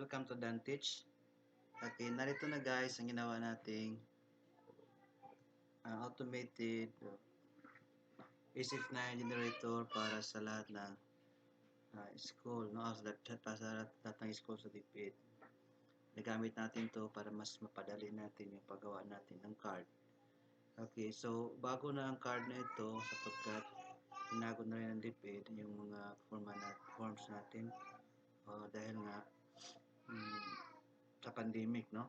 welcome to Dan Teach. Okay, narito na guys ang ginawa nating automated SF9 generator para sa lahat ng school, no? Para sa lahat ng school sa DepEd. Nagamit natin to para mas mapadali natin yung paggawa natin ng card. Okay, so bago na ang card na ito sapagkat tinago na rin ng DepEd yung mga forms natin dahil nga sa pandemic, no?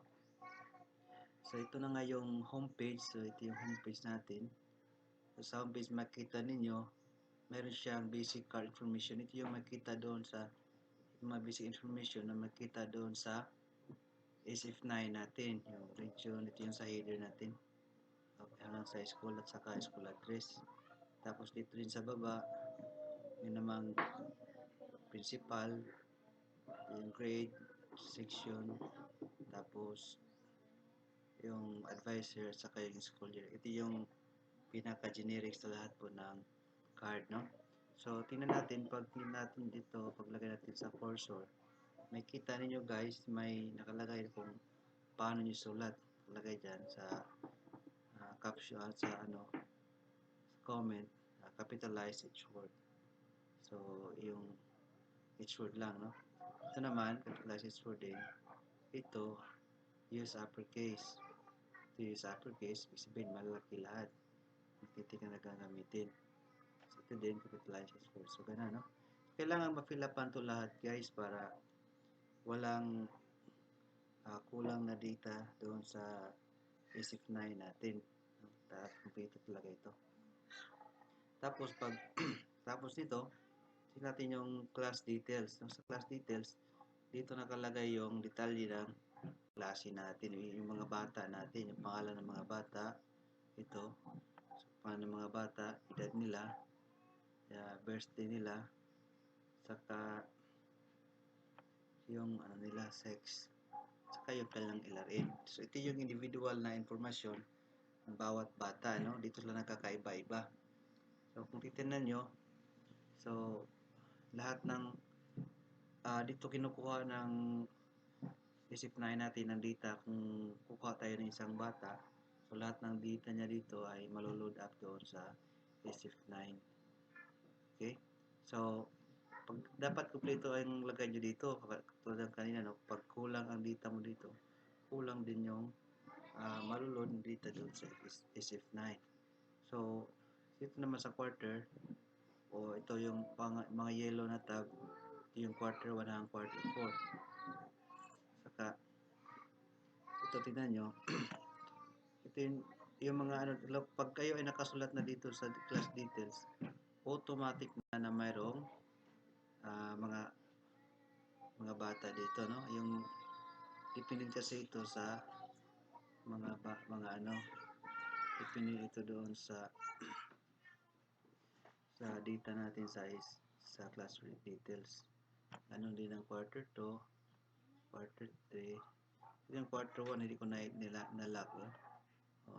So ito na nga yung homepage. So ito yung homepage natin. So sa homepage makita ninyo, meron siyang basic card information. Ito yung makita doon sa mga basic information na makita doon sa SF9 natin, yung region. Ito yung sa header natin. Okay, hanggang sa school at saka school address. Tapos dito din sa baba, yun namang principal, yung grade, section, tapos yung advisor, saka yung school year. Ito yung pinaka-generic sa lahat po ng card, no? So, tingnan natin, pag natin dito, paglagay natin sa cursor, may kita ninyo guys, may nakalagay kung paano nyo sulat. Nakalagay dyan sa caption, sa comment, capitalize each word. So, yung each word lang, no? Ito naman, capitalize each word din. Ito, use uppercase. Ito use uppercase, ibig sabihin malaki lahat. Titik na nagagamitin. So, ito din, capitalize each word. So, ganun, no? Kailangan ma-fill upan to lahat, guys, para walang kulang na data doon sa SF9 natin. Kompleto talaga ito. Tapos, tapos nito, tingnan natin yung class details. No? Sa class details, dito nakalagay yung detalye ng klase natin, yung mga bata natin, yung pangalan ng mga bata, ito, so, pangalan ng mga bata, edad nila, birthday nila, saka yung nila, sex, saka yung kanilang LRN. So ito yung individual na informasyon ng bawat bata, no? Dito lang nagkakaiba-iba. So kung titingnan nyo, so lahat ng dito kinukuha ng SF9 natin ng data. Kung kukuha tayo ng isang bata, so lahat ng data niya dito ay maloload up doon sa SF9. Okay? So, dapat kumpleto ang lagay nyo dito. Tulad ng kanina, no? Pag kulang ang data mo dito, kulang din yung maloload ng data doon sa SF9. So, dito naman sa quarter, ito yung mga yellow na tab, ito yung quarter 1 hanggang quarter 4. Saka, ito tingnan nyo, ito yung mga pag kayo ay nakasulat na dito sa class details, automatic na mayroong mga bata dito, no? Yung depende kasi ito sa depende ito doon sa data natin sa class details. Ganon din ang quarter 2, quarter 3. Yung quarter 1 hindi ko na-lock,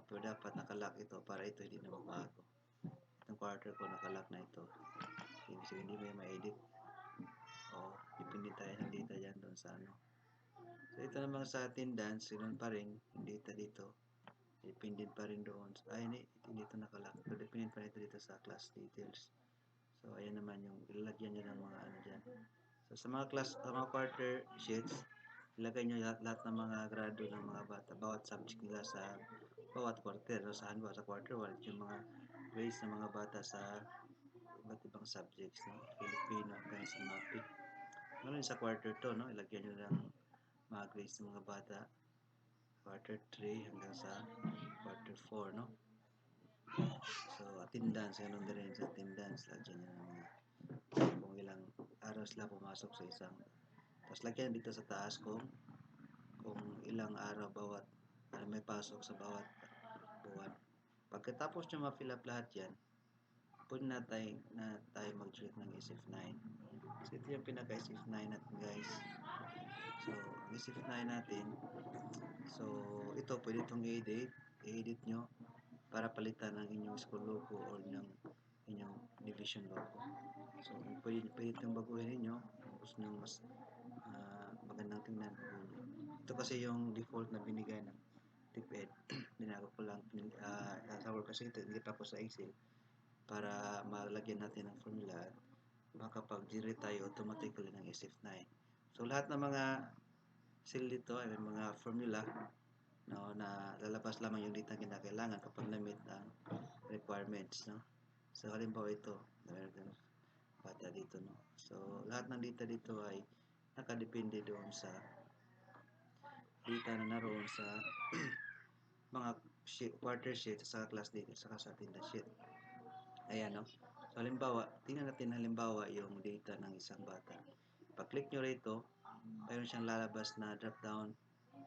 pero dapat nakalock ito para ito hindi na magbago. Itong quarter ko nakalock na ito. So, hindi may ma-edit. Depende tayo ng data dyan doon sa So, ito namang sa attendance, yun pa rin, yung data dito. Depende pa rin doon. Hindi ito nakalock. So, depende pa rin dito sa class details. So, ayan naman yung ilalagyan nyo ng mga dyan. So, sa mga quarter sheets, ilagay nyo lahat ng mga grado ng mga bata, bawat subject nila sa bawat quarter. So, sa quarter 1, yung mga grades ng mga bata sa iba't ibang subjects, no? Filipino hanggang sa mapi. Ngayon sa quarter 2, no? Ilagyan nyo ng mga grades ng mga bata. Quarter 3 hanggang sa quarter 4, no? So, attendance, ganun din rin sa attendance. Lagyan nyo ng mga kung ilang araw sila pumasok sa isang. Tapos lagyan dito sa taas kung ilang araw bawat may pasok sa bawat buwan. Pagkatapos nyo ma-fill up lahat yan, pwede na tayo mag-treat ng SF9. So, ito yung pinaka-SF9 natin, guys. So, ang SF9 natin, so, ito, pwede itong i-edit nyo para palitan ng inyong school logo or ng inyong division logo. So, pwede itong baguhin ninyo kung gusto nyo mas magandang tingnan. Ito kasi yung default na binigay ng DepED. Binago ko lang sa Word kasi nilip ako sa Excel para malagyan natin ng formula at makapag-generate tayo automatically ng SF9. So lahat ng mga cell dito ay may mga formula, no, na lalabas lamang yung data na kinakailangan kapag na-meet ang requirements, no. So halimbawa ito, meron bata dito, no. So lahat ng data dito ay nakadepende doon sa data na naroon sa mga quarter sheet sa class data saka sa attendance sheet. Ayan, no. So halimbawa, tingnan natin halimbawa yung data ng isang bata. Pag-click nyo rito, mayroon siyang lalabas na drop down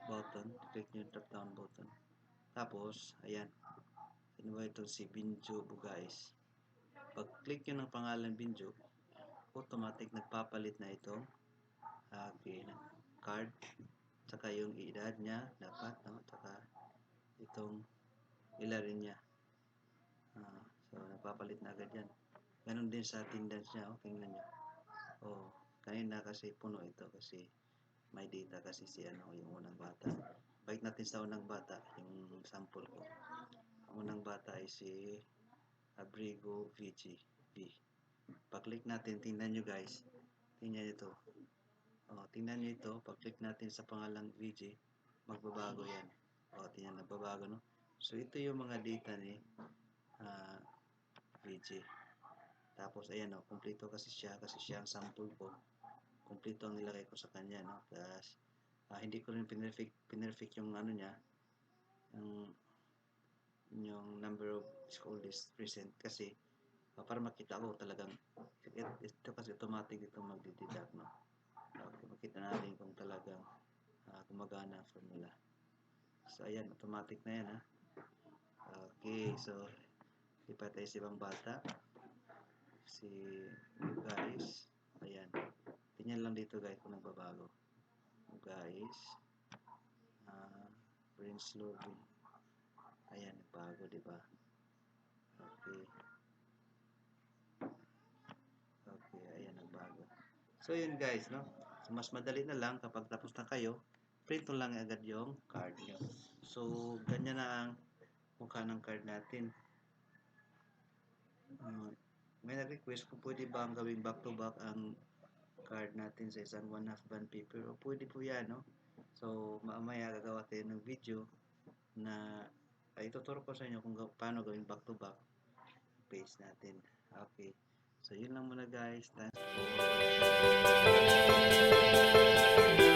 button. Click nyo yung drop down button. Tapos, ayan. Ano ba ito? Si Binjo Bugais. Pag-click nyo ng pangalan Binjo, automatic nagpapalit na itong card. Tsaka yung edad niya, dapat, no? Tsaka itong ilarin niya. So, nagpapalit na agad yan. Ganon din sa attendance niya. Tingnan nyo. Kanina kasi puno ito kasi may data kasi si yung unang bata. Balik natin sa unang bata, yung sample ko. Ang unang bata ay si Abrigo VG B. Pag-click natin, tingnan nyo guys. Tingnan nyo ito. Tingnan nyo ito. Pag-click natin sa pangalang VG, magbabago yan. Tingnan, nagbabago, no? So, ito yung mga data ni VG. Tapos, ayan, kumpleto kasi siya ang sample ko. Kumpleto ang nilagay ko sa kanya, no? Tapos, hindi ko rin pinrefect yung niya, yung number of school days present kasi para makita ko talagang ito kasi automatic dito magdideduct, no? Makita natin kung talagang gumagana ang formula. So, ayan, automatic na yan, ha? Okay, so lipat tayo sa ibang bata. Si guys, ayan. Tingnan lang dito guys kung nagbabago. Guys, Prince Lovin. Ayan, nagbago, diba? Okay. Okay, ayan, nagbago. So, yun guys, no? So, mas madali na lang kapag tapos na kayo, print lang agad yung card nyo. So, ganyan na ang mukha ng card natin. May nag-request kung pwede ba ang gawing back-to-back ang card natin sa isang 1/2 band paper. O pwede po yan, no? So, mamaya gagawa tayo ng video na ituturo ko sa inyo kung paano gawing back-to-back page natin. Okay. So, yun lang muna guys. Thanks for